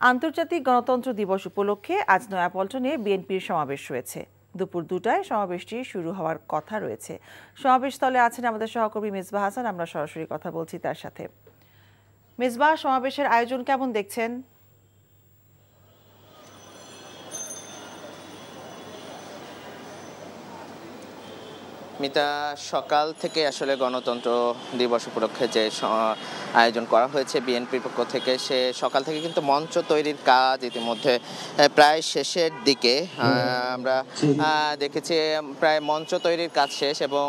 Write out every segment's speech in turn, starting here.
আন্তর্জাতিক গণতন্ত্র দিবস উপলক্ষে আজ নয়াপল্টনে বিএনপির সমাবেশ হয়েছে। দুপুর 2টায় সমাবেশটি শুরু হওয়ার কথা রয়েছে। সমাবেশস্থলে আছেন আমাদের সহকর্মী মেজবাহ হাসান। আমরা সরাসরি কথা বলছি তার সাথে। মেজবাহ, সমাবেশের আয়োজন কেমন দেখছেন? মিতা, সকাল থেকে আসলে গণতন্ত্র দিবস উপলক্ষে যে আয়োজন করা হয়েছে বিএনপির পক্ষ থেকে, সে সকাল থেকে কিন্তু মঞ্চ তৈরির কাজ ইতিমধ্যে প্রায় শেষের দিকে। আমরা দেখেছি প্রায় মঞ্চ তৈরির কাজ শেষ এবং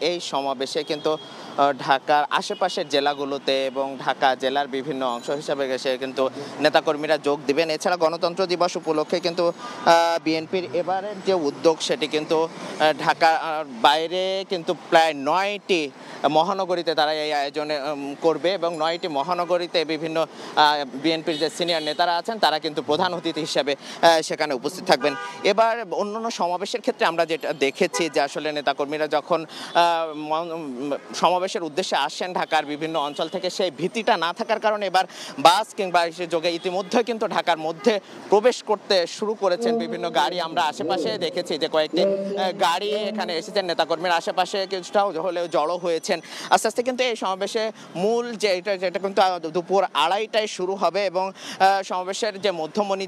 এই সমাবেশে কিন্তু ঢাকার আশেপাশের জেলাগুলোতে এবং ঢাকা জেলার বিভিন্ন অংশ হিসাবে গেছে কিন্তু নেতাকর্মীরা যোগ দিবেন। এছাড়া গণতন্ত্র দিবস উপলক্ষে কিন্তু বিএনপির এবারের যে উদ্যোগ সেটি কিন্তু ঢাকার বাইরে কিন্তু প্রায় 9টি মহানগরীতে তারা এই আয়োজনে করবে এবং 9টি মহানগরীতে বিভিন্ন বিএনপির যে সিনিয়র নেতারা আছেন তারা কিন্তু প্রধান অতিথি হিসেবে সেখানে উপস্থিত থাকবেন। এবার অন্যান্য সমাবেশের ক্ষেত্রে আমরা যেটা দেখেছি যে আসলে নেতাকর্মীরা যখন সমাবেশের উদ্দেশ্যে আসেন ঢাকার বিভিন্ন অঞ্চল থেকে, সেই ভীতিটা না থাকার কারণে এবার বাস কিংবা যোগে ইতিমধ্যে কিন্তু ঢাকার মধ্যে প্রবেশ করতে শুরু করেছেন বিভিন্ন গাড়ি। আমরা আশেপাশে দেখেছি যে কয়েকটি গাড়ি এখানে এসেছেন, নেতাকর্মীরা আশেপাশে কিছুটাও হলেও জড়ো হয়েছেন। আস্তে আস্তে কিন্তু এই সমাবেশে মূল যেটা কিন্তু দুপুর 2:30টায় শুরু হবে এবং সমাবেশের যে মধ্যমণি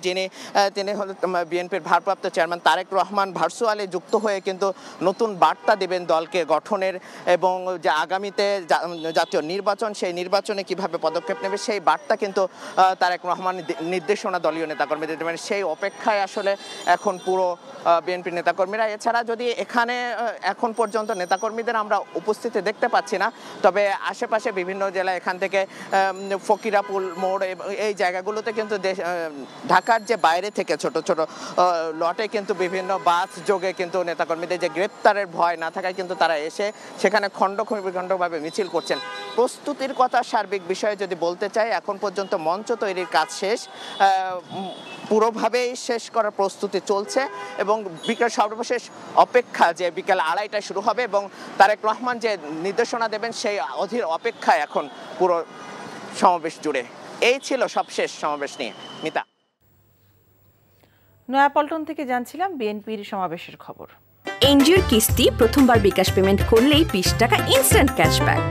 তিনি হল বিএনপির ভারপ্রাপ্ত চেয়ারম্যান তারেক রহমান ভার্চুয়ালি যুক্ত হয়ে কিন্তু নতুন বার্তা দেবেন দলকে গঠনের এবং যে আগামীতে জাতীয় নির্বাচন, সেই নির্বাচনে কিভাবে পদক্ষেপ নেবে সেই বার্তা কিন্তু তারেক রহমান নির্দেশনা দলীয় নেতাকর্মীদের দেবেন। সেই অপেক্ষায় আসলে এখন পুরো বিএনপির নেতাকর্মীরা। এছাড়া যদি এখানে এখন পর্যন্ত নেতাকর্মীদের আমরা উপস্থিতি দেখতে পাচ্ছি না, তবে আশেপাশে বিভিন্ন জেলায় এখান থেকে ফকিরাপুল মোড় এই জায়গাগুলোতে কিন্তু ঢাকার যে বাইরে থেকে ছোট ছোট লটে কিন্তু বিভিন্ন বাস যোগে কিন্তু নেতাকর্মীদের যে গ্রেপ্তারের ভয় না থাকায় কিন্তু তারা এসে সেখানে খণ্ডভাবে মিছিল করছেন। প্রস্তুতির কথা সার্বিক বিষয়ে যদি বলতে চাই, এখন পর্যন্ত মঞ্চ তৈরির কাজ শেষ, পুরোভাবেই শেষ করার প্রস্তুতি চলছে এবং বিকেল সর্বশেষ অপেক্ষা যে বিকেল 2:30টায় শুরু হবে এবং তারেক রহমান যে নির্দেশনা দেবেন সেই অধীর অপেক্ষায় এখন পুরো সমাবেশ জুড়ে। এই ছিল সবশেষ সমাবেশ নিয়ে। মিতা, নয়াপল্টন থেকে জানছিলাম বিএনপির সমাবেশের খবর। এনজিওর কিস্তি প্রথমবার বিকাশ পেমেন্ট করলেই 20 টাকা ইনস্ট্যান্ট ক্যাশব্যাক।